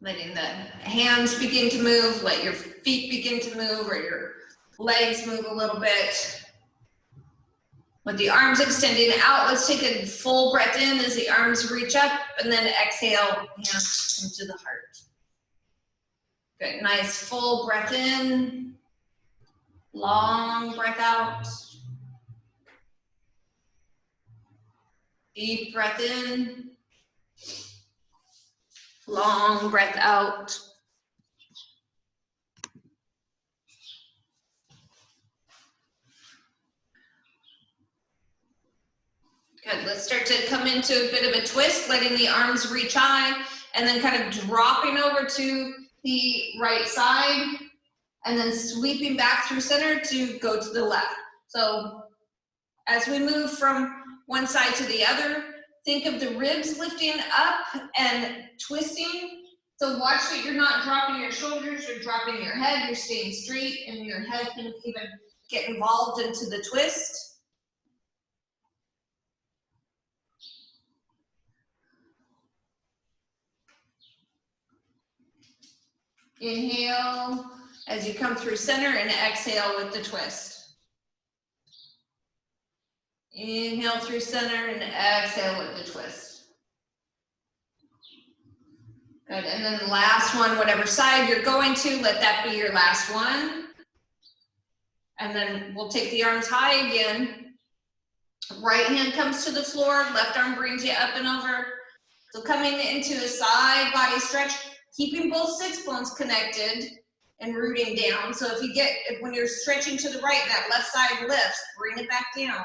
letting the hands begin to move, let your feet begin to move, or your legs move a little bit. With the arms extending out, let's take a full breath in as the arms reach up, and then exhale, hands come to the heart. Good, nice full breath in, long breath out. Deep breath in, long breath out. Good, let's start to come into a bit of a twist, letting the arms reach high, and then kind of dropping over to the right side, and then sweeping back through center to go to the left. So as we move from one side to the other, think of the ribs lifting up and twisting. So watch that you're not dropping your shoulders, you're dropping your head, you're staying straight, and your head can even get involved into the twist. Inhale as you come through center, and exhale with the twist. Inhale through center and exhale with the twist. Good, and then the last one, whatever side you're going to, let that be your last one. And then we'll take the arms high again. Right hand comes to the floor, left arm brings you up and over. So coming into a side body stretch, keeping both sits bones connected and rooting down. So if you get, when you're stretching to the right, that left side lifts, bring it back down.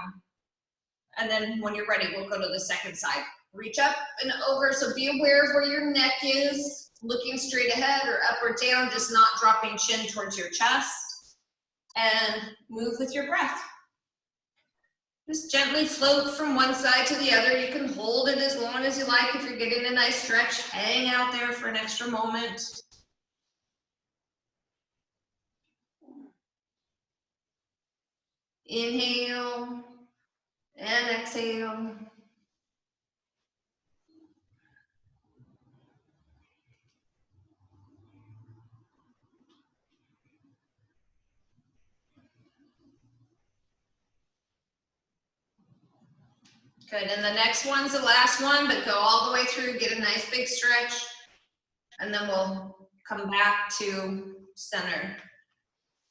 And then when you're ready, we'll go to the second side. Reach up and over, so be aware of where your neck is, looking straight ahead or up or down, just not dropping chin towards your chest. And move with your breath. Just gently float from one side to the other. You can hold it as long as you like. If you're getting a nice stretch, hang out there for an extra moment. Inhale and exhale. Good, and the next one's the last one, but go all the way through, get a nice big stretch, and then we'll come back to center.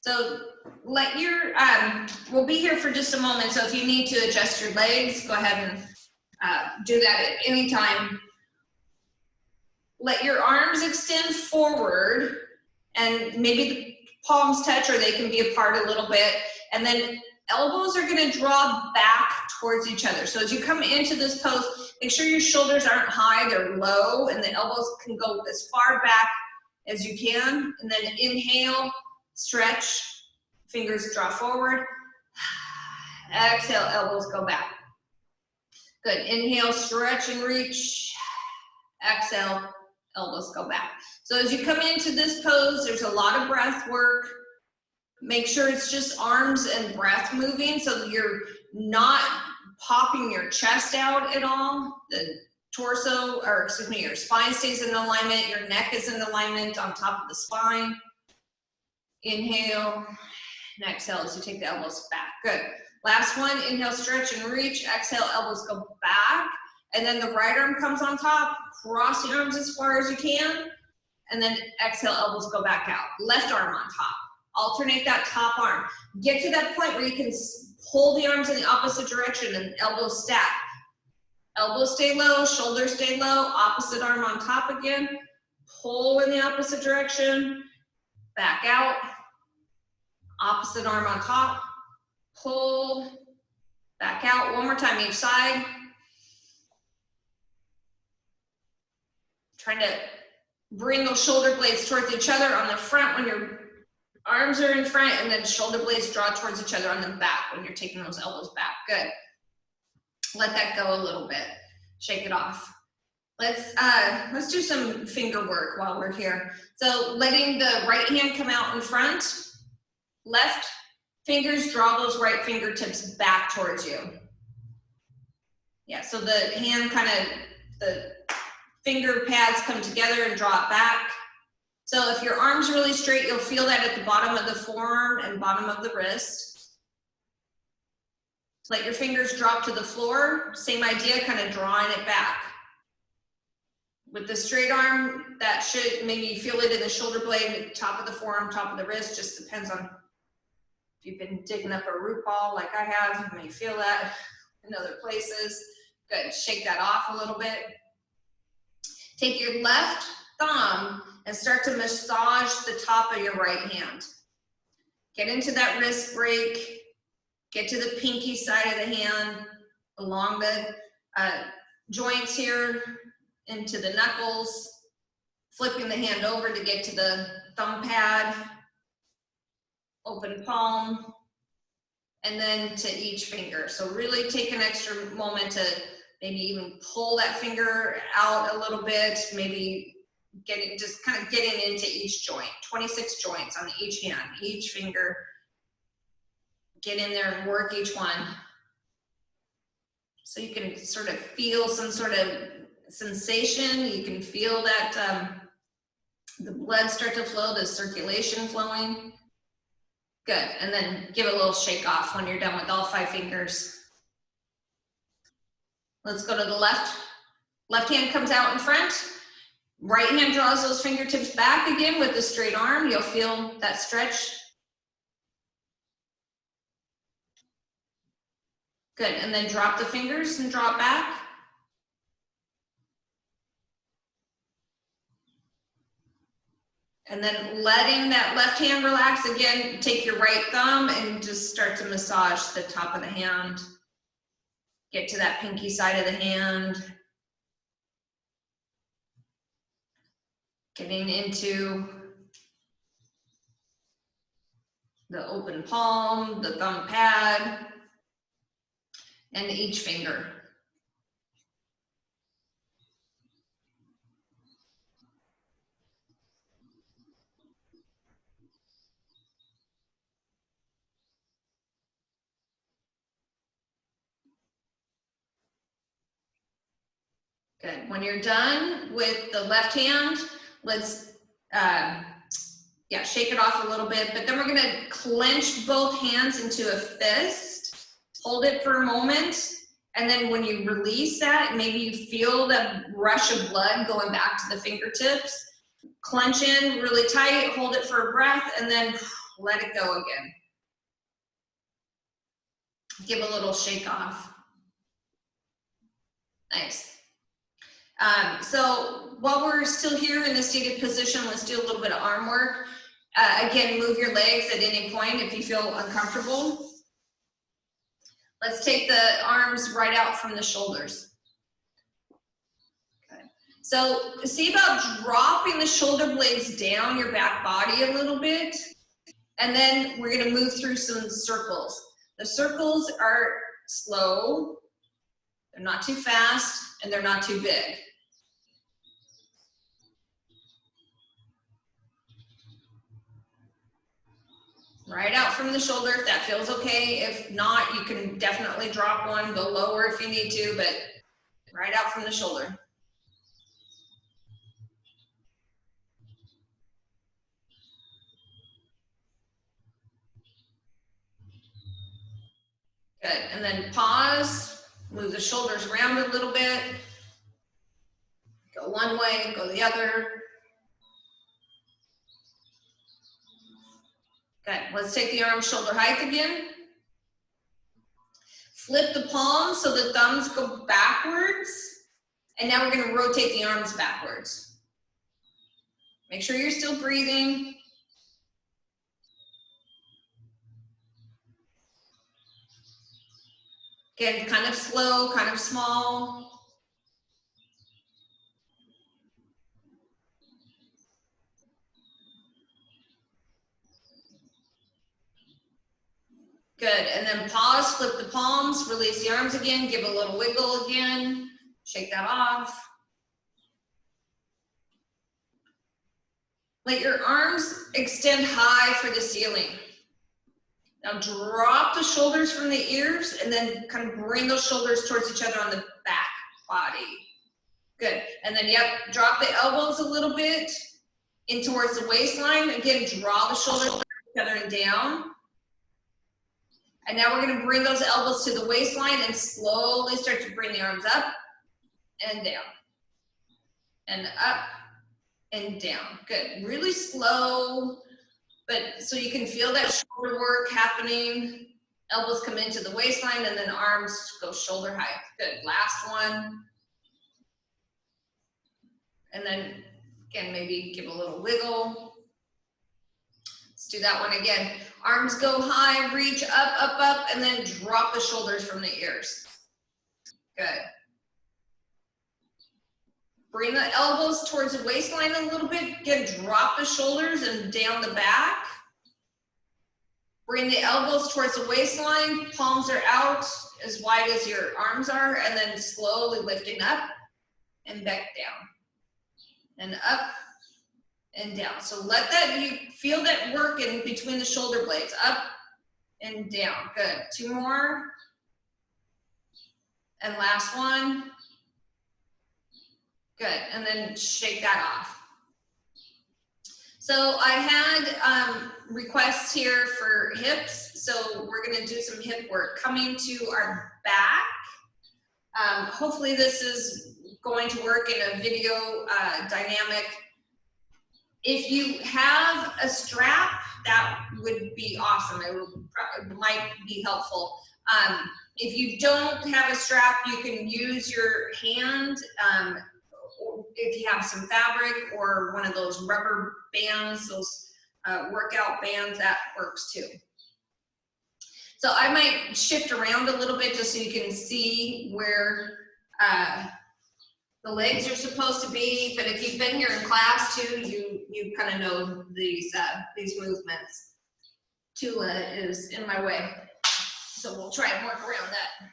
So let your, we'll be here for just a moment, so if you need to adjust your legs, go ahead and do that at any time. Let your arms extend forward, and maybe the palms touch, or they can be apart a little bit, and then elbows are going to draw back towards each other. So as you come into this pose, make sure your shoulders aren't high, they're low, and the elbows can go as far back as you can. And then inhale, stretch, fingers draw forward. Exhale, elbows go back. Good, inhale, stretch and reach. Exhale, elbows go back. So as you come into this pose, there's a lot of breath work. Make sure it's just arms and breath moving, so you're not popping your chest out at all. The torso, or excuse me, your spine stays in alignment, your neck is in alignment on top of the spine. Inhale and exhale as you take the elbows back. Good. Last one, inhale, stretch and reach. Exhale, elbows go back. And then the right arm comes on top. Cross the arms as far as you can. And then exhale, elbows go back out. Left arm on top. Alternate that top arm. Get to that point where you can pull the arms in the opposite direction and elbows stack. Elbows stay low, shoulders stay low, opposite arm on top again. Pull in the opposite direction, back out. Opposite arm on top, pull, back out. One more time each side. Trying to bring those shoulder blades towards each other on the front when your arms are in front, and then shoulder blades draw towards each other on the back when you're taking those elbows back. Good. Let that go a little bit. Shake it off. Let's do some finger work while we're here. So letting the right hand come out in front, left fingers draw those right fingertips back towards you. Yeah, so the hand kind of, the finger pads come together and draw it back. So if your arm's really straight, you'll feel that at the bottom of the forearm and bottom of the wrist. Let your fingers drop to the floor. Same idea, kind of drawing it back. With the straight arm, that should maybe feel it in the shoulder blade, top of the forearm, top of the wrist, just depends on if you've been digging up a root ball like I have, you may feel that in other places. Good, shake that off a little bit. Take your left thumb and start to massage the top of your right hand. Get into that wrist break, get to the pinky side of the hand, along the joints here, into the knuckles, flipping the hand over to get to the thumb pad, open palm, and then to each finger. So really take an extra moment to maybe even pull that finger out a little bit, maybe just kind of getting into each joint. 26 joints on each hand, each finger. Get in there and work each one. So you can sort of feel some sort of sensation. You can feel that the blood start to flow, the circulation flowing. Good, and then give it a little shake off when you're done with all 5 fingers. Let's go to the left. Left hand comes out in front. Right hand draws those fingertips back again with the straight arm. You'll feel that stretch. Good, and then drop the fingers and draw it back. And then letting that left hand relax again, take your right thumb and just start to massage the top of the hand. Get to that pinky side of the hand. Getting into the open palm, the thumb pad, and each finger. Good. When you're done with the left hand, let's shake it off a little bit, but then we're gonna clench both hands into a fist, hold it for a moment, and then when you release that, maybe you feel the rush of blood going back to the fingertips. Clench in really tight, hold it for a breath, and then let it go again. Give a little shake off. Nice. So while we're still here in the seated position, let's do a little bit of arm work. Again, move your legs at any point if you feel uncomfortable. Let's take the arms right out from the shoulders. Okay. So see about dropping the shoulder blades down your back body a little bit. And then we're gonna move through some circles. The circles are slow, they're not too fast, and they're not too big. Right out from the shoulder if that feels okay. If not, you can definitely drop one, go lower if you need to, but right out from the shoulder. Good, and then pause, move the shoulders around a little bit. Go one way, go the other. Good, let's take the arms shoulder height again. Flip the palms so the thumbs go backwards. And now we're gonna rotate the arms backwards. Make sure you're still breathing. Again, kind of slow, kind of small. Good, and then pause, flip the palms, release the arms again, give a little wiggle again, shake that off. Let your arms extend high for the ceiling. Now drop the shoulders from the ears and then kind of bring those shoulders towards each other on the back body. Good. And then, yep, drop the elbows a little bit in towards the waistline. Again, draw the shoulders together and down. And now we're gonna bring those elbows to the waistline and slowly start to bring the arms up and down. And up and down. Good. Really slow, but so you can feel that shoulder work happening. Elbows come into the waistline and then arms go shoulder height. Good. Last one. And then again, maybe give a little wiggle. Let's do that one again. Arms go high, reach up, and then drop the shoulders from the ears. Good. Bring the elbows towards the waistline a little bit. Again, drop the shoulders and down the back. Bring the elbows towards the waistline. Palms are out as wide as your arms are, and then slowly lifting up and back down. And up and down. So let that, you feel that work in between the shoulder blades, up and down. Good. Two more. And last one. Good. And then shake that off. So I had requests here for hips. So we're going to do some hip work. Coming to our back. Hopefully this is going to work in a video dynamic. If you have a strap, that would be awesome. It might be helpful. If you don't have a strap, you can use your hand. Or if you have some fabric or one of those rubber bands, those workout bands, that works too. So I might shift around a little bit just so you can see where the legs are supposed to be, but if you've been here in class too, you kind of know these movements. Tula is in my way, so we'll try and work around that.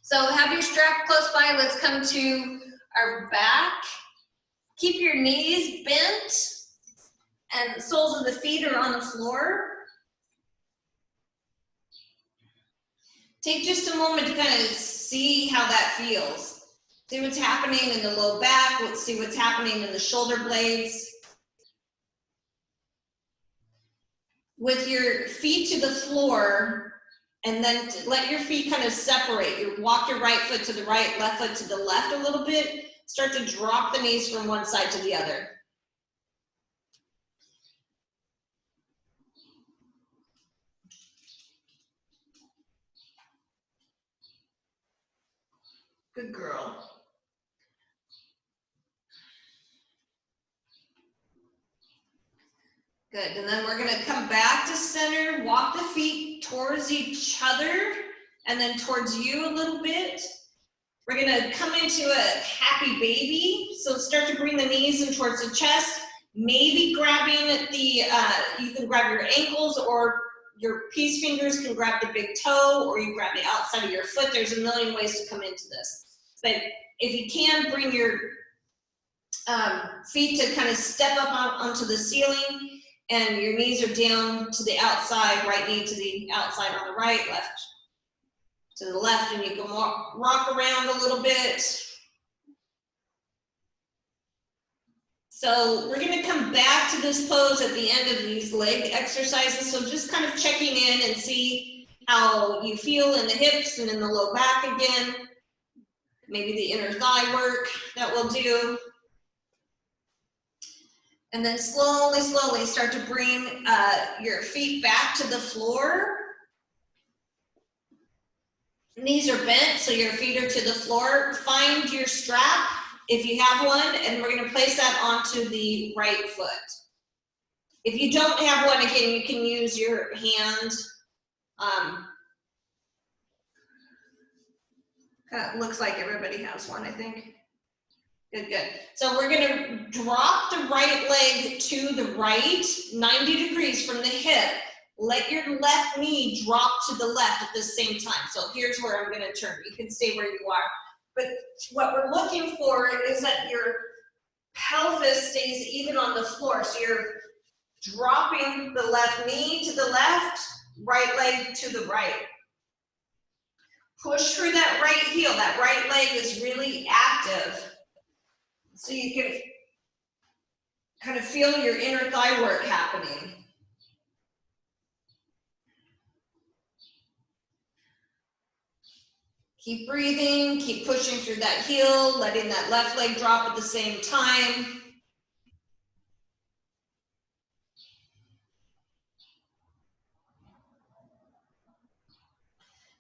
So have your strap close by. Let's come to our back. Keep your knees bent and the soles of the feet are on the floor. Take just a moment to kind of see how that feels. See what's happening in the low back. Let's see what's happening in the shoulder blades. With your feet to the floor, and then let your feet kind of separate. You walk your right foot to the right, left foot to the left a little bit. Start to drop the knees from one side to the other. Good girl. Good, and then we're gonna come back to center, walk the feet towards each other, and then towards you a little bit. We're gonna come into a happy baby. So start to bring the knees in towards the chest, maybe grabbing at the, you can grab your ankles, or your peace fingers can grab the big toe, or you grab the outside of your foot. There's a million ways to come into this. But if you can, bring your feet to kind of step up onto the ceiling, and your knees are down to the outside, right knee to the outside on the right, left to the left, and you can rock around a little bit. So we're gonna come back to this pose at the end of these leg exercises. So just kind of checking in and see how you feel in the hips and in the low back again. Maybe the inner thigh work that we'll do. And then slowly, slowly start to bring your feet back to the floor. Knees are bent, so your feet are to the floor. Find your strap, if you have one, and we're gonna place that onto the right foot. If you don't have one, again, you can use your hand. Looks like everybody has one, I think. Good, good. So we're gonna drop the right leg to the right, 90 degrees from the hip. Let your left knee drop to the left at the same time. So here's where I'm gonna turn. You can stay where you are. But what we're looking for is that your pelvis stays even on the floor. So you're dropping the left knee to the left, right leg to the right. Push through that right heel. That right leg is really active. So you can kind of feel your inner thigh work happening. Keep breathing, keep pushing through that heel, letting that left leg drop at the same time.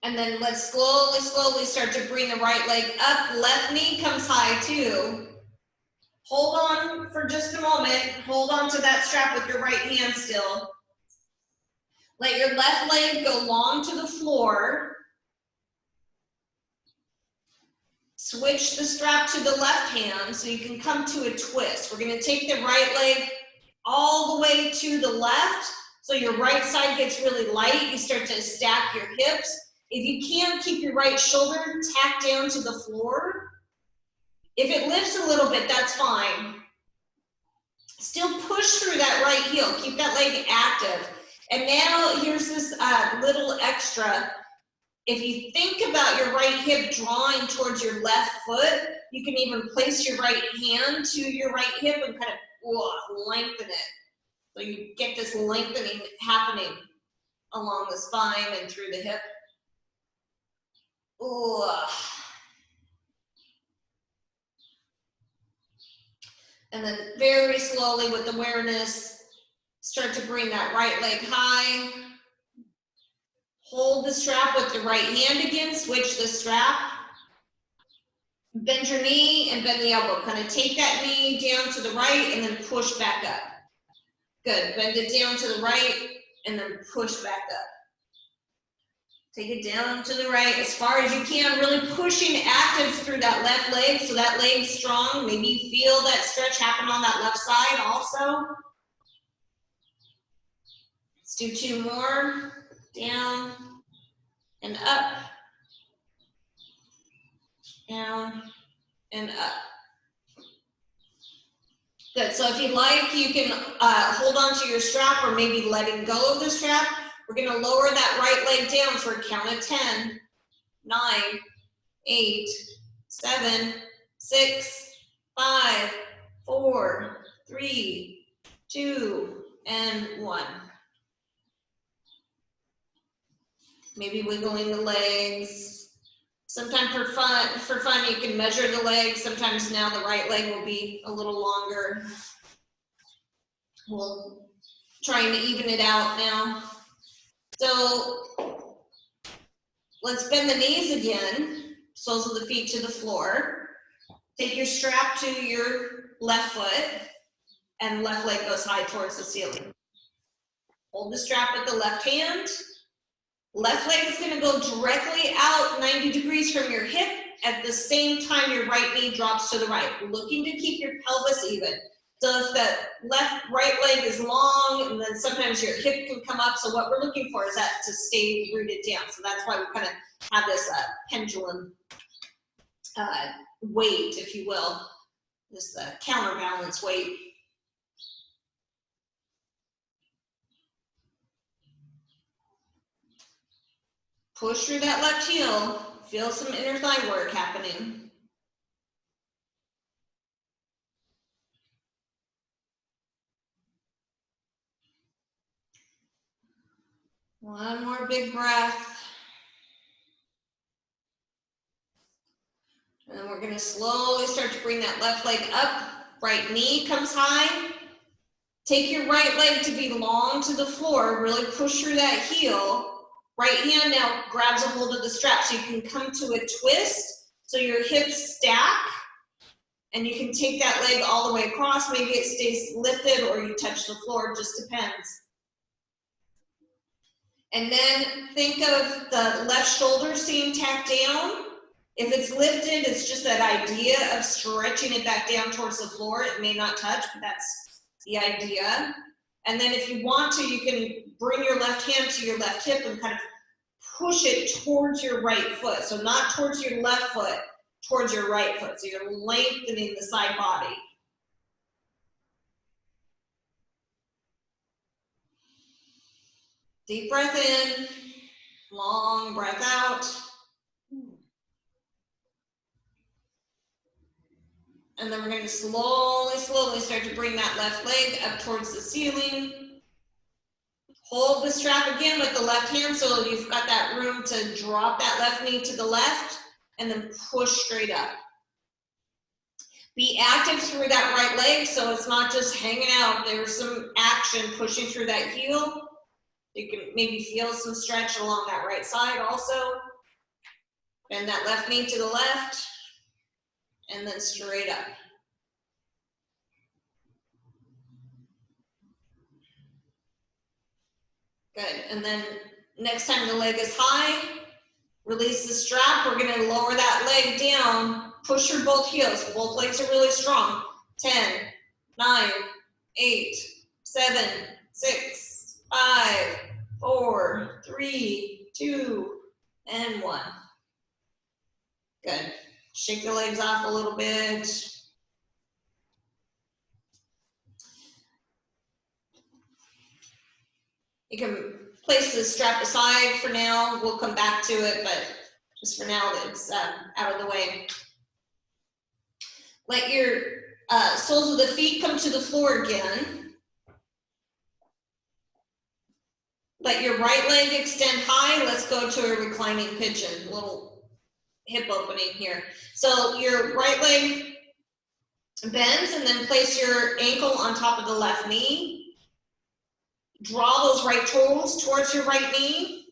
And then let's slowly, slowly start to bring the right leg up. Left knee comes high too. Hold on for just a moment. Hold on to that strap with your right hand still. Let your left leg go long to the floor. Switch the strap to the left hand so you can come to a twist. We're going to take the right leg all the way to the left so your right side gets really light. You start to stack your hips. If you can, keep your right shoulder tacked down to the floor. If it lifts a little bit, that's fine. Still push through that right heel. Keep that leg active. And now here's this little extra. If you think about your right hip drawing towards your left foot, you can even place your right hand to your right hip and kind of lengthen it. So you get this lengthening happening along the spine and through the hip. And then very slowly with awareness, start to bring that right leg high. Hold the strap with the right hand again, switch the strap. Bend your knee and bend the elbow. Kind of take that knee down to the right and then push back up. Good, bend it down to the right and then push back up. Take it down to the right as far as you can, really pushing active through that left leg so that leg's strong. Maybe you feel that stretch happen on that left side also. Let's do 2 more. Down and up. Down and up. Good, so if you'd like, you can hold on to your strap or maybe letting go of the strap. We're gonna lower that right leg down for a count of 10, 9, 8, 7, 6, 5, 4, 3, 2, and 1. Maybe wiggling the legs. Sometimes for fun, you can measure the legs. Sometimes now the right leg will be a little longer. We'll try and even it out now. So let's bend the knees again, soles of the feet to the floor. Take your strap to your left foot and left leg goes high towards the ceiling. Hold the strap with the left hand. Left leg is going to go directly out 90 degrees from your hip at the same time your right knee drops to the right. Looking to keep your pelvis even. So if the right leg is long and then sometimes your hip can come up. So what we're looking for is that to stay rooted down. So that's why we kind of have this pendulum weight, if you will, this counterbalance weight. Push through that left heel. Feel some inner thigh work happening. One more big breath. And then we're going to slowly start to bring that left leg up. Right knee comes high. Take your right leg to be long to the floor. Really push through that heel. Right hand now grabs a hold of the strap so you can come to a twist. So your hips stack. And you can take that leg all the way across. Maybe it stays lifted or you touch the floor. It just depends. And then think of the left shoulder staying tacked down. If it's lifted, it's just that idea of stretching it back down towards the floor. It may not touch, but that's the idea. And then if you want to, you can bring your left hand to your left hip and kind of push it towards your right foot. So not towards your left foot, towards your right foot. So you're lengthening the side body. Deep breath in, long breath out. And then we're going to slowly start to bring that left leg up towards the ceiling. Hold the strap again with the left hand so you've got that room to drop that left knee to the left and then push straight up. Be active through that right leg so it's not just hanging out. There's some action pushing through that heel. You can maybe feel some stretch along that right side also. Bend that left knee to the left and then straight up. Good, and then next time the leg is high, release the strap. We're gonna lower that leg down, push through both heels. Both legs are really strong. 10, 9, 8, 7, 6, 5, 4, 3, 2, and 1. Good. Shake the legs off a little bit. You can place the strap aside for now. We'll come back to it, but just for now, it's out of the way. Let your soles of the feet come to the floor again. Let your right leg extend high. Let's go to a reclining pigeon, a little hip opening here. So your right leg bends and then place your ankle on top of the left knee. Draw those right toes towards your right knee.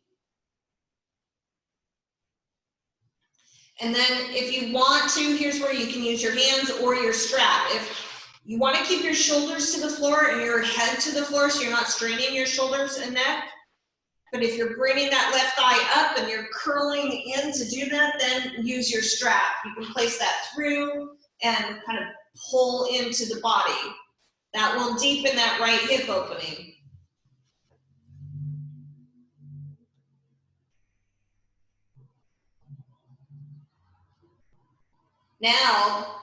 And then if you want to, here's where you can use your hands or your strap. If you want to keep your shoulders to the floor and your head to the floor so you're not straining your shoulders and neck, but if you're bringing that left thigh up and you're curling in to do that, then use your strap. You can place that through and kind of pull into the body. That will deepen that right hip opening. Now,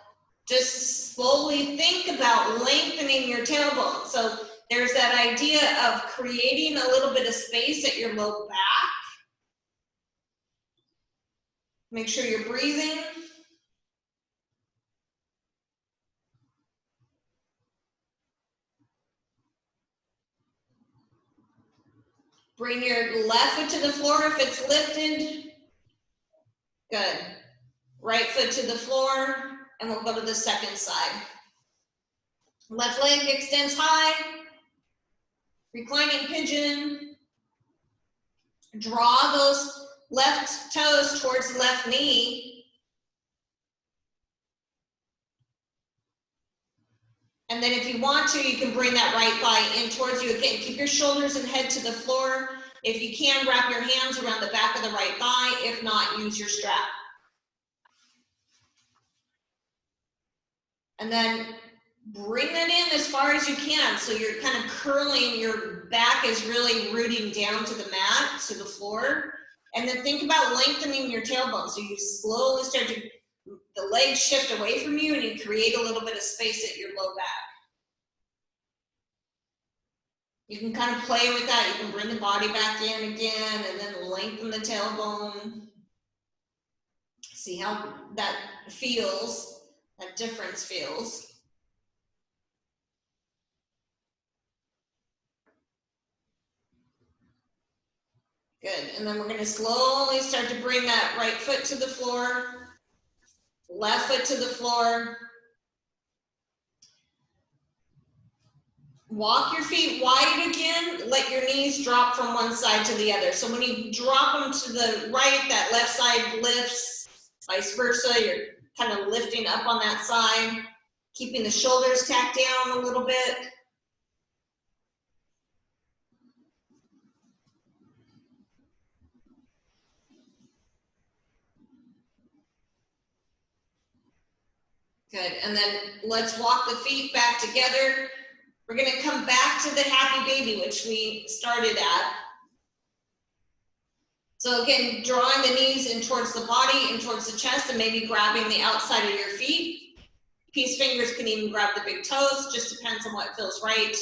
just slowly think about lengthening your tailbone. So there's that idea of creating a little bit of space at your low back. Make sure you're breathing. Bring your left foot to the floor if it's lifted. Good. Right foot to the floor, and we'll go to the second side. Left leg extends high. Reclining pigeon. Draw those left toes towards the left knee. And then if you want to, you can bring that right thigh in towards you. Again, keep your shoulders and head to the floor. If you can, wrap your hands around the back of the right thigh. If not, use your strap. And then bring that in as far as you can. So you're kind of curling, your back is really rooting down to the mat, to the floor. And then think about lengthening your tailbone. So you slowly start to, the legs shift away from you and you create a little bit of space at your low back. You can kind of play with that. You can bring the body back in again and then lengthen the tailbone. See how that feels. That difference feels. Good, and then we're gonna slowly start to bring that right foot to the floor, left foot to the floor. Walk your feet wide again, let your knees drop from one side to the other. So when you drop them to the right, that left side lifts, vice versa, you're kind of lifting up on that side, keeping the shoulders tacked down a little bit. Good, and then let's walk the feet back together. We're gonna come back to the happy baby, which we started at. So again, drawing the knees in towards the body and towards the chest and maybe grabbing the outside of your feet. Peace fingers can even grab the big toes, just depends on what feels right,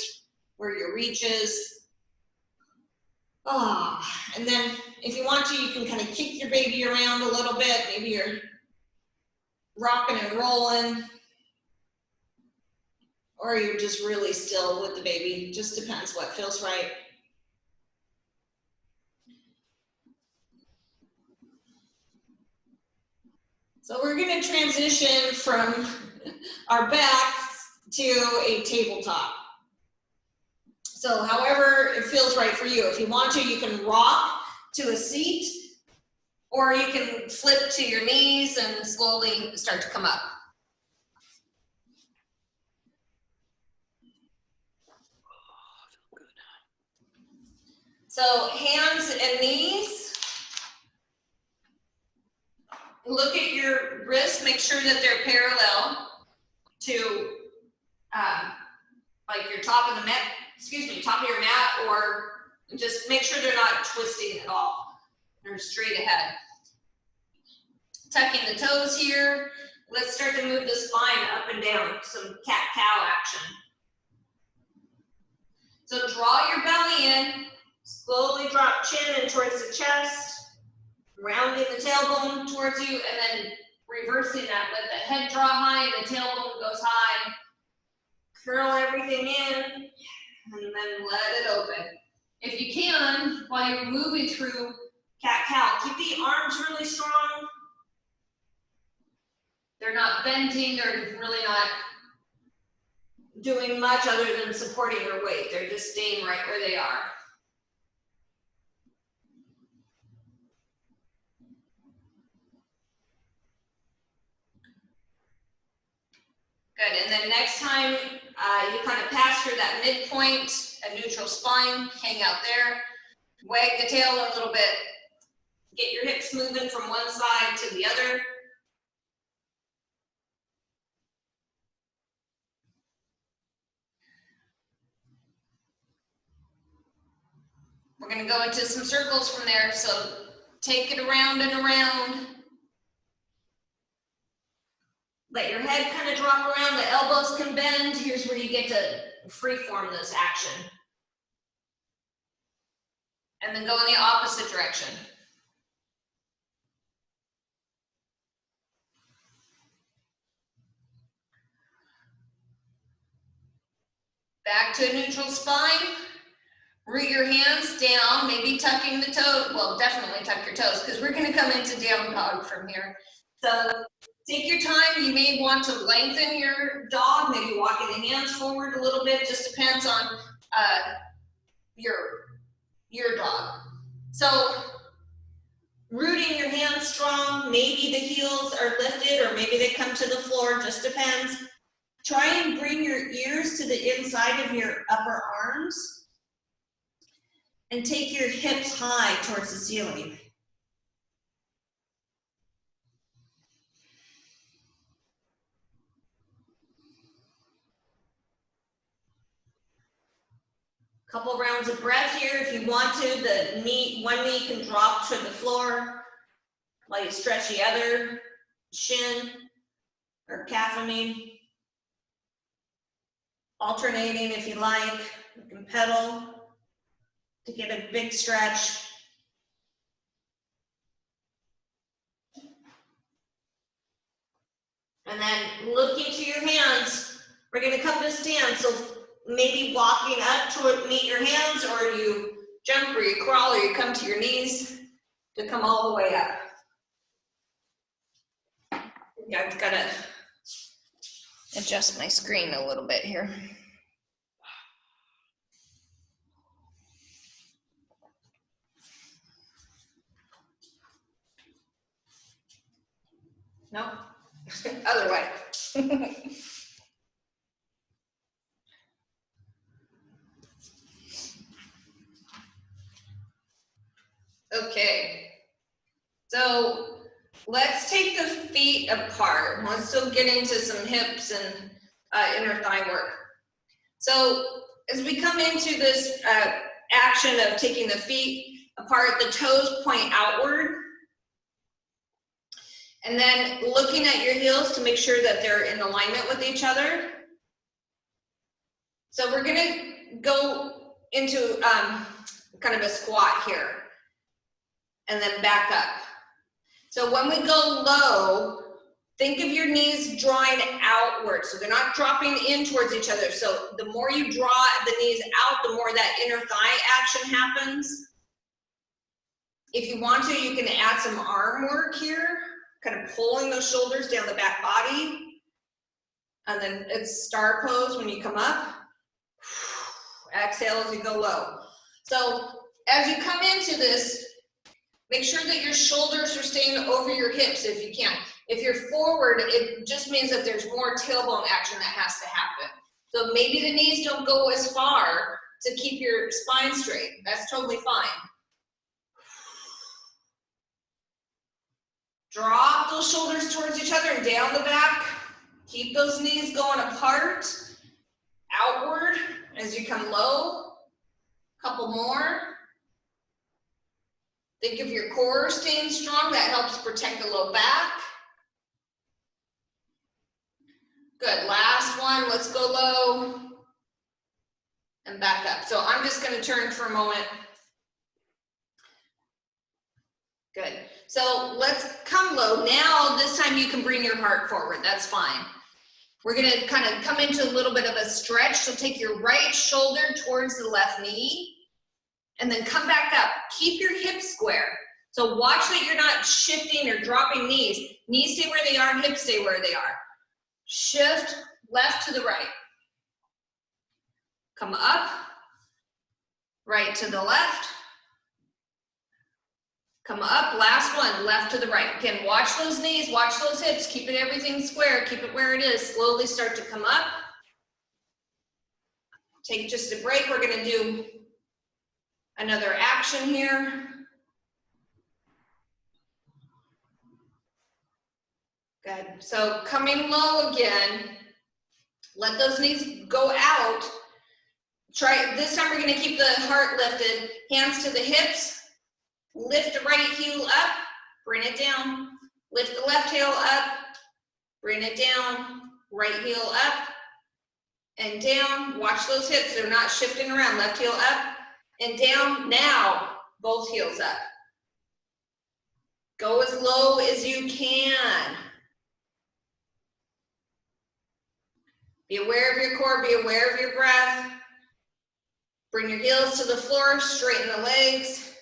where your reach is. And then if you want to, you can kind of kick your baby around a little bit. Maybe you're rocking and rolling. or you're just really still with the baby. Just depends what feels right. So we're going to transition from our back to a tabletop. So however it feels right for you. If you want to, you can rock to a seat, or you can flip to your knees and slowly start to come up. So hands and knees. Look at your wrists, make sure that they're parallel to like your top of the mat, top of your mat, or just make sure they're not twisting at all. They're straight ahead. Tucking the toes here. Let's start to move the spine up and down, some cat-cow action. So draw your belly in, slowly drop chin in towards the chest, rounding the tailbone towards you, and then reversing that. Let the head draw high and the tailbone goes high. Curl everything in, and then let it open. If you can, while you're moving through cat-cow, keep the arms really strong. They're not bending, they're really not doing much other than supporting your weight. They're just staying right where they are. Good, and then next time you kind of pass through that midpoint, a neutral spine, hang out there, wag the tail a little bit, get your hips moving from one side to the other. We're gonna go into some circles from there, so take it around and around. Let your head kind of drop around, the elbows can bend. Here's where you get to freeform this action. And then go in the opposite direction. Back to a neutral spine. Root your hands down, maybe tucking the toes. Well, definitely tuck your toes, because we're going to come into down dog from here. So take your time. You may want to lengthen your dog, maybe walking the hands forward a little bit. Just depends on your dog. So rooting your hands strong, maybe the heels are lifted or maybe they come to the floor, just depends. Try and bring your ears to the inside of your upper arms and take your hips high towards the ceiling. Couple rounds of breath here. If you want to, one knee can drop to the floor while you stretch the other shin or calf, alternating if you like. You can pedal to get a big stretch. And then looking to your hands, we're going to come to stand. So maybe walking up to meet your hands, or you jump or you crawl or you come to your knees to come all the way up. I've got to adjust my screen a little bit here. Nope, other way. Okay, so let's take the feet apart. Let's still get into some hips and inner thigh work. So as we come into this action of taking the feet apart, the toes point outward. And then looking at your heels to make sure that they're in alignment with each other. So we're gonna go into kind of a squat here and then back up. So when we go low, Think of your knees drawing outward, so they're not dropping in towards each other. So the more you draw the knees out, the more that inner thigh action happens. If you want to, you can add some arm work here, kind of pulling those shoulders down the back body. And then it's star pose when you come up. Exhale as you go low. So as you come into this, make sure that your shoulders are staying over your hips if you can. If you're forward, it just means that there's more tailbone action that has to happen. So maybe the knees don't go as far to keep your spine straight. That's totally fine. Drop those shoulders towards each other and down the back. Keep those knees going apart, outward as you come low. Couple more. Think of your core staying strong. That helps protect the low back. Good, last one, let's go low and back up. So I'm just gonna turn for a moment. Good, so let's come low. Now, this time you can bring your heart forward, that's fine. We're gonna kind of come into a little bit of a stretch. So take your right shoulder towards the left knee and then come back up. Keep your hips square. So watch that you're not shifting or dropping knees. Knees stay where they are, hips stay where they are. Shift left to the right. Come up, right to the left. Come up, last one, left to the right. Again, watch those knees, watch those hips, keep it everything square, keep it where it is. Slowly start to come up. Take just a break, we're gonna do another action here. Good, so coming low again, let those knees go out. Try, this time we're gonna keep the heart lifted, hands to the hips, lift the right heel up, bring it down, lift the left heel up, bring it down, right heel up, and down. Watch those hips, they're not shifting around. Left heel up and down. Now, both heels up. Go as low as you can. Be aware of your core, be aware of your breath. Bring your heels to the floor, straighten the legs.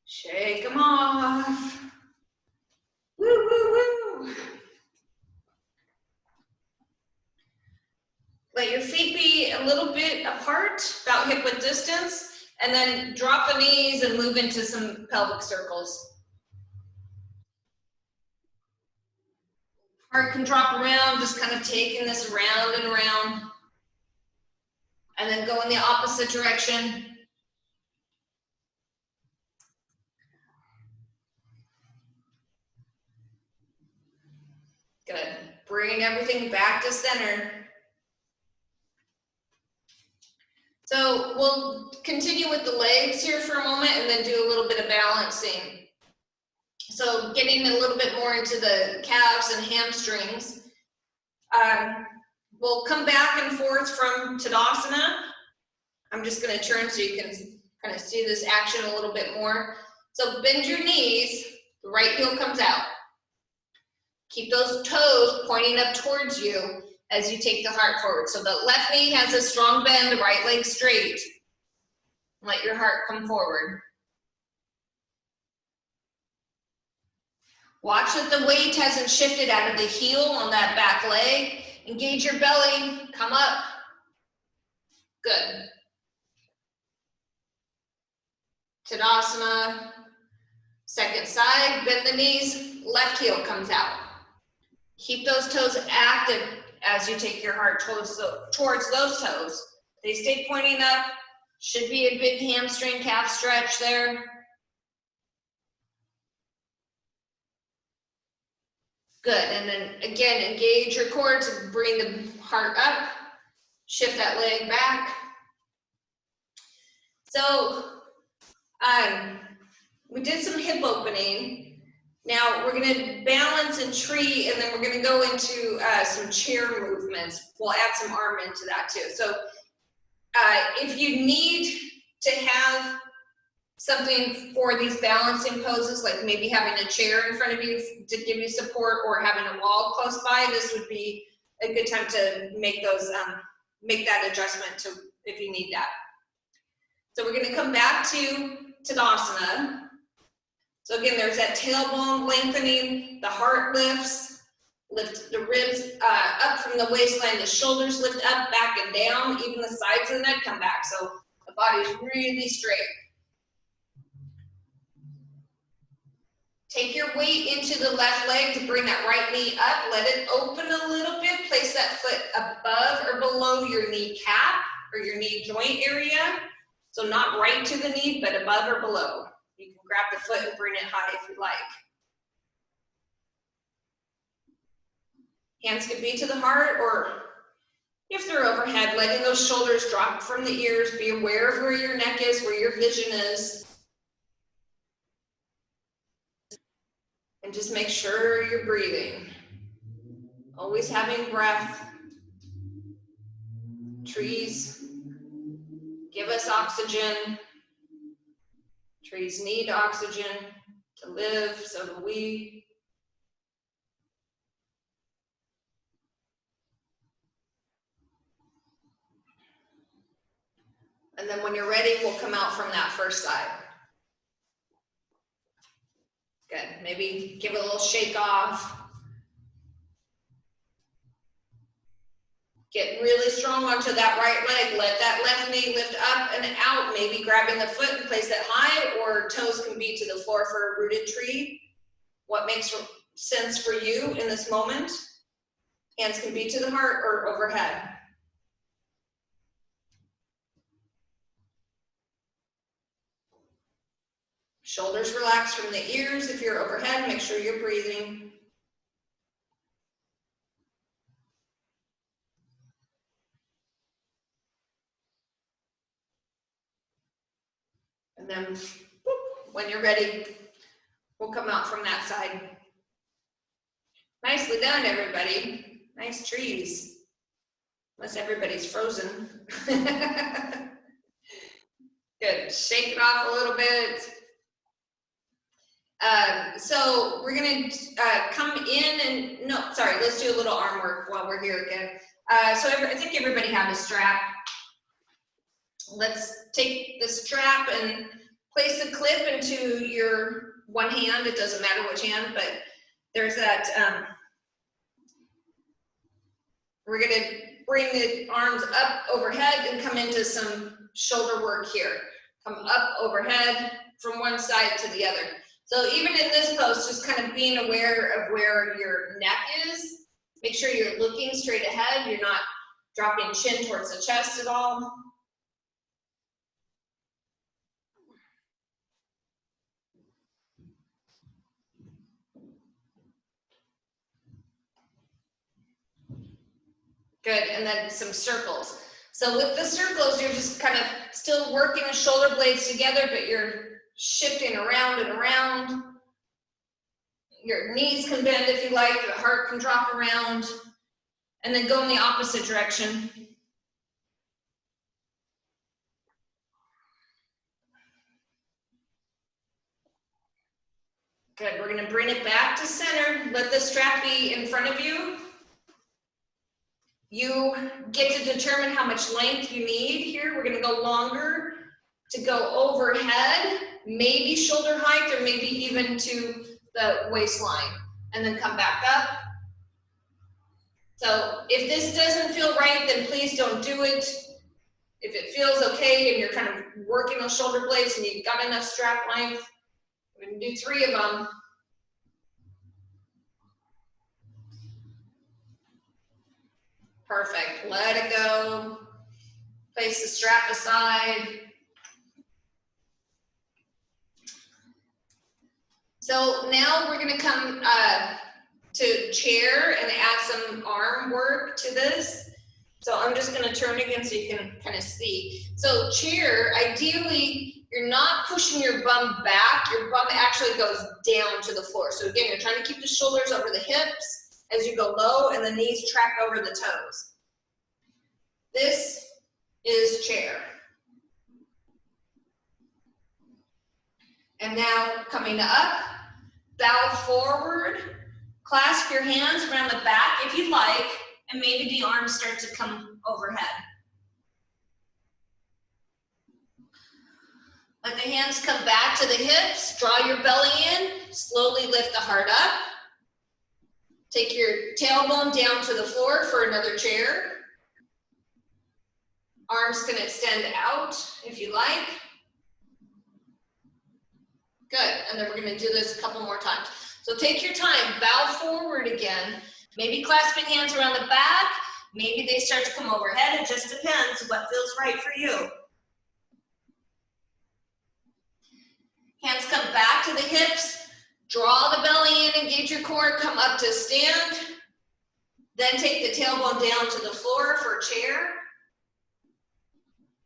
Shake them off. Woo, woo, woo. Let your feet be a little bit apart, about hip width distance, and then drop the knees and move into some pelvic circles. Heart can drop around, just kind of taking this around and around. And then go in the opposite direction. Good. Bring everything back to center. So we'll continue with the legs here for a moment and then do a little bit of balancing. So getting a little bit more into the calves and hamstrings. We'll come back and forth from Tadasana. I'm just going to turn so you can kind of see this action a little bit more. So bend your knees, the right heel comes out. Keep those toes pointing up towards you as you take the heart forward. So the left knee has a strong bend, the right leg straight. Let your heart come forward. Watch that the weight hasn't shifted out of the heel on that back leg. Engage your belly, come up. Good. Tadasana. Second side, bend the knees, left heel comes out. Keep those toes active as you take your heart towards those toes. They stay pointing up. Should be a big hamstring calf stretch there. Good, and then again, engage your core to bring the heart up. Shift that leg back. So, we did some hip opening. Now we're gonna balance and tree, and then we're gonna go into some chair movements. We'll add some arm into that too. So if you need to have something for these balancing poses, like maybe having a chair in front of you to give you support, or having a wall close by, this would be a good time to make those, make that adjustment to if you need that. So we're going to come back to Tadasana. So again, there's that tailbone lengthening, the heart lifts, lift the ribs up from the waistline, the shoulders lift up, back and down, even the sides of the neck come back. So the body's really straight. Take your weight into the left leg to bring that right knee up. Let it open a little bit. Place that foot above or below your kneecap or your knee joint area. So not right to the knee, but above or below. You can grab the foot and bring it high if you like. Hands can be to the heart, or if they're overhead, letting those shoulders drop from the ears. Be aware of where your neck is, where your vision is. And just make sure you're breathing. Always having breath. Trees give us oxygen. Trees need oxygen to live, so do we. And then when you're ready, we'll come out from that first side. Good, maybe give it a little shake off. Get really strong onto that right leg. Let that left knee lift up and out, maybe grabbing the foot and place it high, or toes can be to the floor for a rooted tree. What makes sense for you in this moment? Hands can be to the heart or overhead. Shoulders relax from the ears. If you're overhead, make sure you're breathing. And then when you're ready, we'll come out from that side. Nicely done, everybody. Nice trees. Unless everybody's frozen. Good. Shake it off a little bit. So we're going to come in and, no, sorry, let's do a little arm work while we're here again. So I think everybody have a strap. Let's take the strap and place the clip into your one hand. It doesn't matter which hand, but there's that, we're going to bring the arms up overhead and come into some shoulder work here. Come up overhead from one side to the other. So even in this pose, just kind of being aware of where your neck is. Make sure you're looking straight ahead. You're not dropping chin towards the chest at all. Good, and then some circles. So with the circles, you're just kind of still working the shoulder blades together, but you're shifting around and around. Your knees can bend if you like, the heart can drop around, and then go in the opposite direction. Good, we're gonna bring it back to center. Let the strap be in front of you. You get to determine how much length you need here. We're gonna go longer to go overhead, maybe shoulder height, or maybe even to the waistline, and then come back up. So if this doesn't feel right, then please don't do it. If it feels okay and you're kind of working those shoulder blades and you've got enough strap length, we're gonna do 3 of them. Perfect, let it go. Place the strap aside. So now we're gonna come to chair and add some arm work to this. So I'm just gonna turn again so you can kind of see. So chair, ideally, you're not pushing your bum back, your bum actually goes down to the floor. So again, you're trying to keep the shoulders over the hips as you go low and the knees track over the toes. This is chair. And now coming up, bow forward, clasp your hands around the back if you'd like, and maybe the arms start to come overhead. Let the hands come back to the hips, draw your belly in, slowly lift the heart up. Take your tailbone down to the floor for another chair. Arms can extend out if you like. Good, and then we're gonna do this a couple more times. So take your time, bow forward again. Maybe clasping hands around the back, maybe they start to come overhead. It just depends what feels right for you. Hands come back to the hips, draw the belly in, engage your core, come up to stand. Then take the tailbone down to the floor for a chair.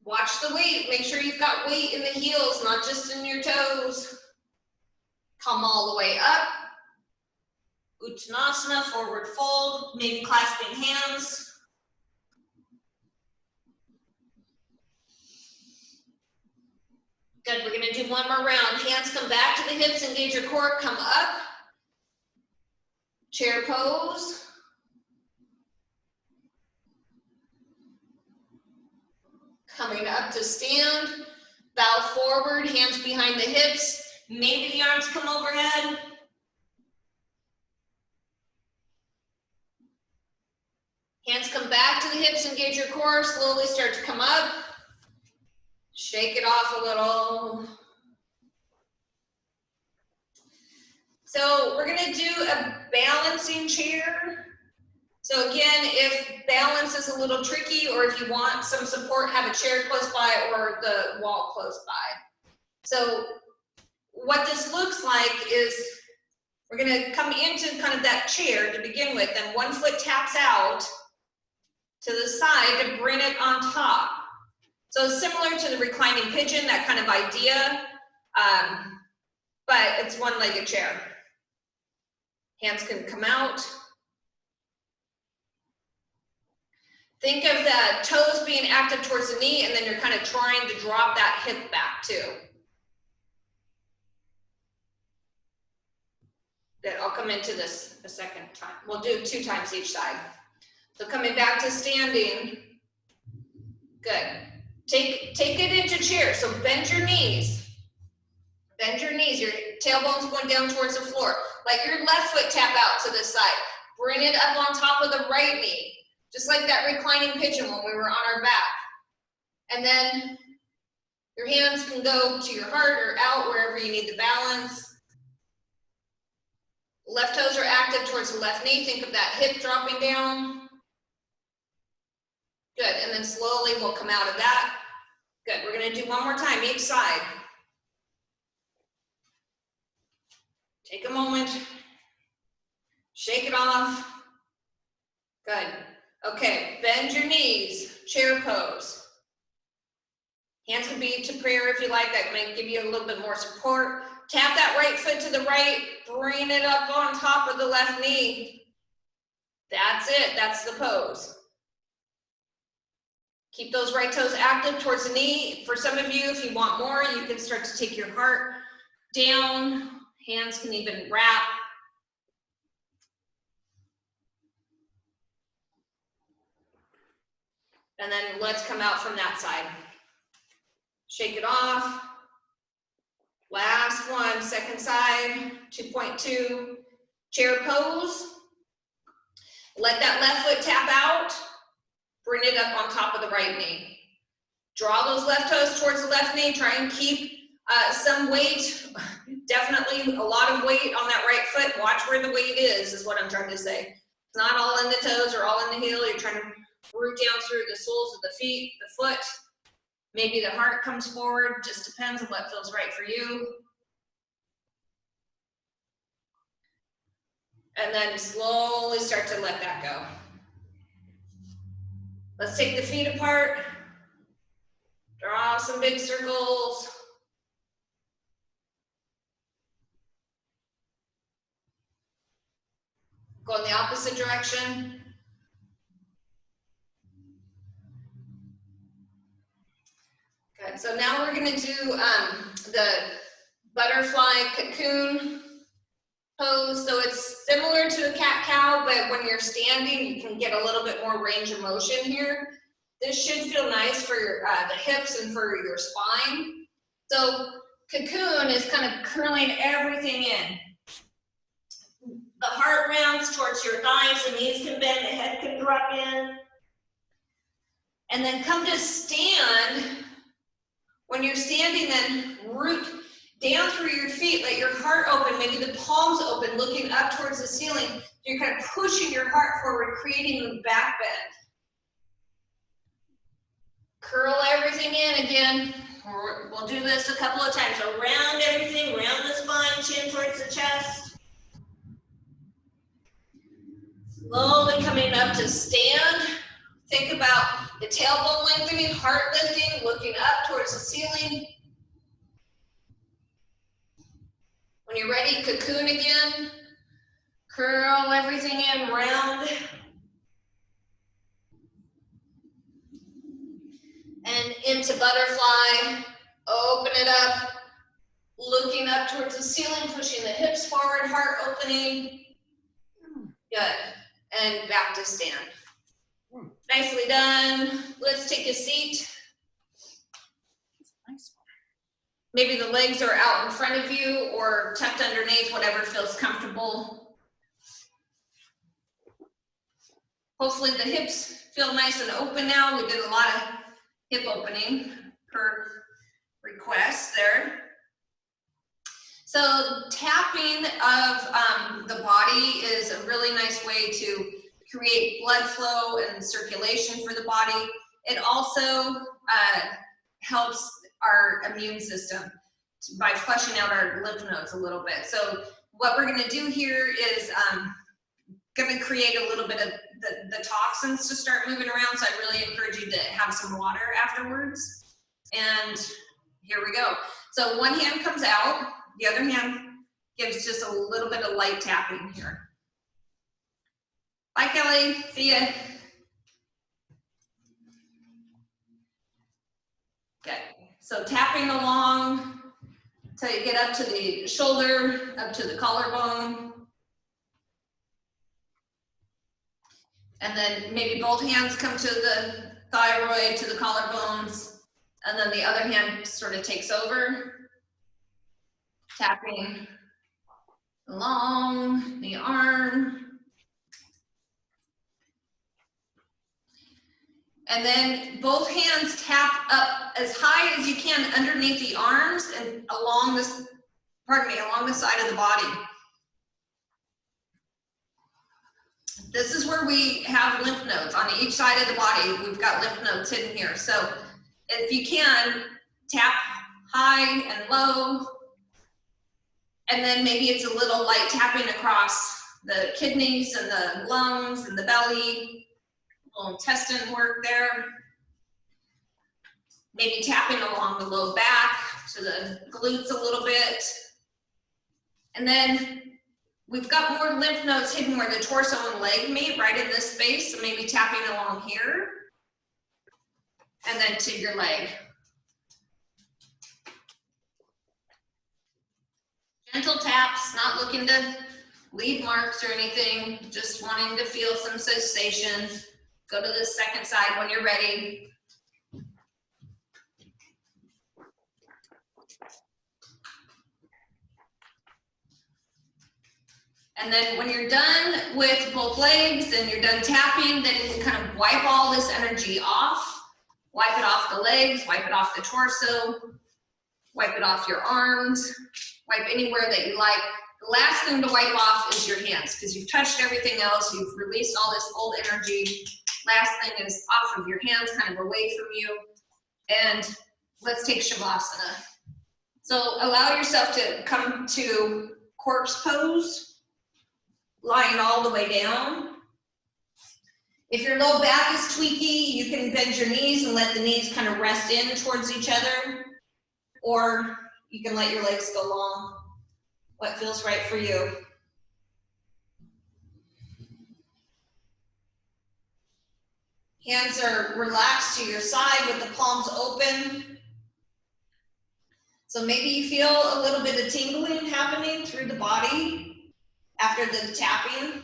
Watch the weight, make sure you've got weight in the heels, not just in your toes. Come all the way up. Uttanasana, forward fold, maybe clasping hands. Good, we're gonna do one more round. Hands come back to the hips, engage your core, come up. Chair pose. Coming up to stand, bow forward, hands behind the hips. Maybe the arms come overhead. Hands come back to the hips, engage your core, slowly start to come up. Shake it off a little. So we're gonna do a balancing chair. So again, if balance is a little tricky or if you want some support, have a chair close by or the wall close by. So what this looks like is we're gonna come into kind of that chair to begin with, then one foot taps out to the side to bring it on top. So similar to the reclining pigeon, that kind of idea, but it's one-legged chair. Hands can come out. Think of the toes being active towards the knee, and then you're kind of trying to drop that hip back too. Good, I'll come into this a second time. We'll do 2 times each side. So coming back to standing. Good. Take it into chair. So bend your knees. Bend your knees. Your tailbone's going down towards the floor. Let your left foot tap out to this side. Bring it up on top of the right knee. Just like that reclining pigeon when we were on our back. And then your hands can go to your heart or out wherever you need the balance. Left toes are active towards the left knee. Think of that hip dropping down. Good, and then slowly we'll come out of that. Good, we're gonna do one more time, each side. Take a moment, shake it off. Good, okay, bend your knees, chair pose. Hands can be to prayer if you like, that might give you a little bit more support. Tap that right foot to the right, bring it up on top of the left knee. That's it, that's the pose. Keep those right toes active towards the knee. For some of you, if you want more, you can start to take your heart down. Hands can even wrap. And then let's come out from that side. Shake it off. Last one, second side, 2.2. Chair pose. Let that left foot tap out. Bring it up on top of the right knee. Draw those left toes towards the left knee. Try and keep some weight, definitely a lot of weight on that right foot. Watch where the weight is what I'm trying to say. It's not all in the toes or all in the heel. You're trying to root down through the soles of the feet, the foot. Maybe the heart comes forward. Just depends on what feels right for you. And then slowly start to let that go. Let's take the feet apart. Draw some big circles. Go in the opposite direction. Good, so now we're gonna do the butterfly cocoon pose. So it's similar to a cat-cow, but when you're standing, you can get a little bit more range of motion here. This should feel nice for your, the hips and for your spine. So cocoon is kind of curling everything in. The heart rounds towards your thighs, the knees can bend, the head can drop in. And then come to stand. When you're standing, then root down through your feet, let your heart open, maybe the palms open, looking up towards the ceiling. You're kind of pushing your heart forward, creating the back bend. Curl everything in again. We'll do this a couple of times. So round everything, round the spine, chin towards the chest. Slowly coming up to stand. Think about the tailbone lengthening, heart lifting, looking up towards the ceiling. When you're ready, cocoon again. Curl everything in, round. And into butterfly. Open it up. Looking up towards the ceiling, pushing the hips forward, heart opening. Good. And back to stand. Nicely done. Let's take a seat. Maybe the legs are out in front of you or tucked underneath, whatever feels comfortable. Hopefully the hips feel nice and open now. We did a lot of hip opening per request there. So tapping of the body is a really nice way to create blood flow and circulation for the body. It also helps our immune system by flushing out our lymph nodes a little bit. So what we're gonna do here is gonna create a little bit of the toxins to start moving around. So I really encourage you to have some water afterwards. And here we go. So one hand comes out, the other hand gives just a little bit of light tapping here. Bye, Kelly. See ya. Okay, so tapping along till you get up to the shoulder, up to the collarbone. And then maybe both hands come to the thyroid, to the collarbones, and then the other hand sort of takes over. Tapping along the arm. And then both hands tap up as high as you can underneath the arms and along this, along the side of the body. This is where we have lymph nodes on each side of the body. We've got lymph nodes hidden here. So if you can, tap high and low. And then maybe it's a little light tapping across the kidneys and the lungs and the belly. Little intestine work there. Maybe tapping along the low back to the glutes a little bit. And then we've got more lymph nodes hidden where the torso and leg meet, right in this space. So maybe tapping along here. And then to your leg. Gentle taps, not looking to leave marks or anything, just wanting to feel some sensation. Go to the second side when you're ready. And then when you're done with both legs and you're done tapping, then you can kind of wipe all this energy off. Wipe it off the legs, wipe it off the torso, wipe it off your arms, wipe anywhere that you like. The last thing to wipe off is your hands because you've touched everything else, you've released all this old energy. Last thing is off of your hands, kind of away from you. And let's take Shavasana. So allow yourself to come to corpse pose, lying all the way down. If your low back is tweaky, you can bend your knees and let the knees kind of rest in towards each other. Or you can let your legs go long. What feels right for you. Hands are relaxed to your side with the palms open. So maybe you feel a little bit of tingling happening through the body after the tapping.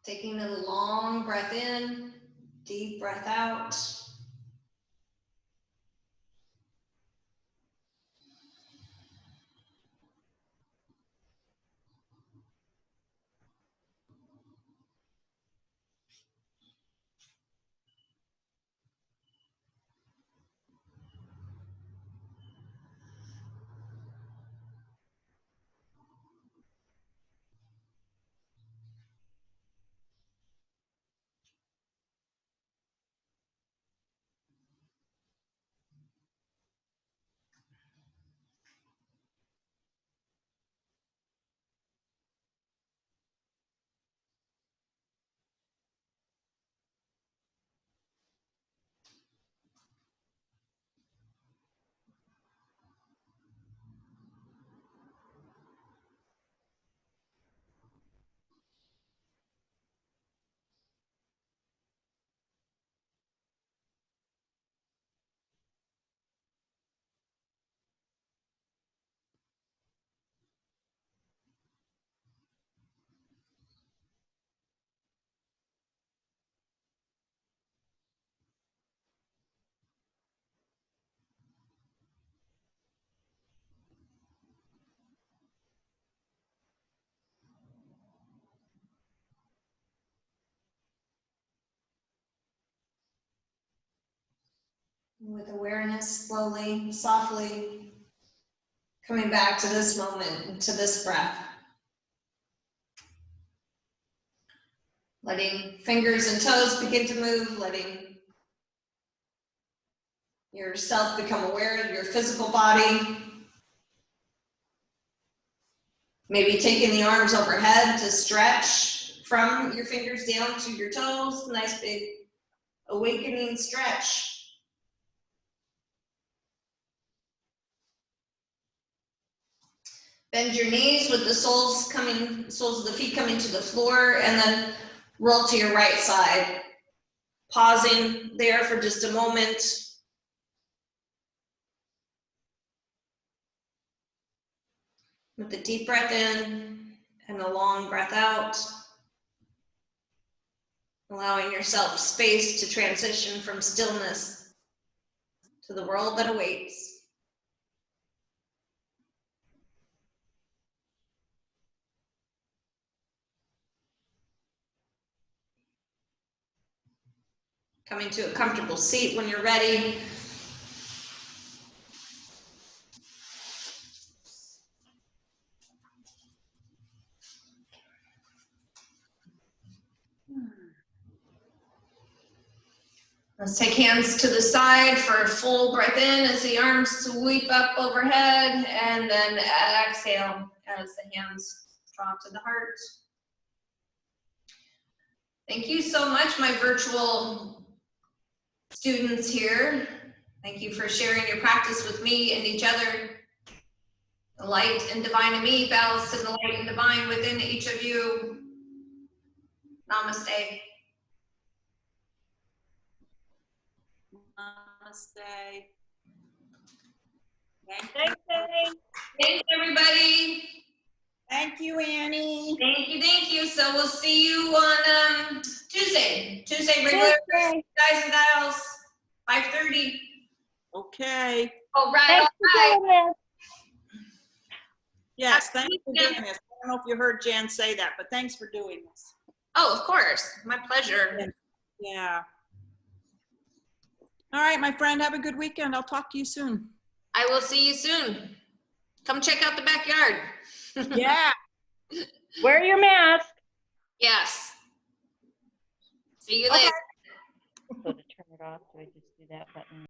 Taking a long breath in, deep breath out. With awareness, slowly, softly, coming back to this moment, to this breath. Letting fingers and toes begin to move, letting yourself become aware of your physical body. Maybe taking the arms overhead to stretch from your fingers down to your toes. Nice big awakening stretch. Bend your knees with the soles of the feet coming to the floor, and then roll to your right side. Pausing there for just a moment. With a deep breath in and a long breath out. Allowing yourself space to transition from stillness to the world that awaits. Coming to a comfortable seat when you're ready. Let's take hands to the side for a full breath in as the arms sweep up overhead, and then exhale as the hands drop to the heart. Thank you so much, my virtual students here. Thank you for sharing your practice with me and each other. The light and divine in me bows to the light and divine within each of you. Namaste. Namaste. Thanks, Annie. Thanks, everybody. Thank you, Annie. Thank you. So we'll see you on Tuesday, regular guys and gals, 5:30. Okay. Oh, right. Thanks for doing this. Yes, thanks for doing this. I don't know if you heard Jan say that, but thanks for doing this. Oh, of course. My pleasure. Yeah. All right, my friend, have a good weekend. I'll talk to you soon. I will see you soon. Come check out the backyard. Yeah. Wear your mask. Yes. See you later. So to turn it off, do I just do that button?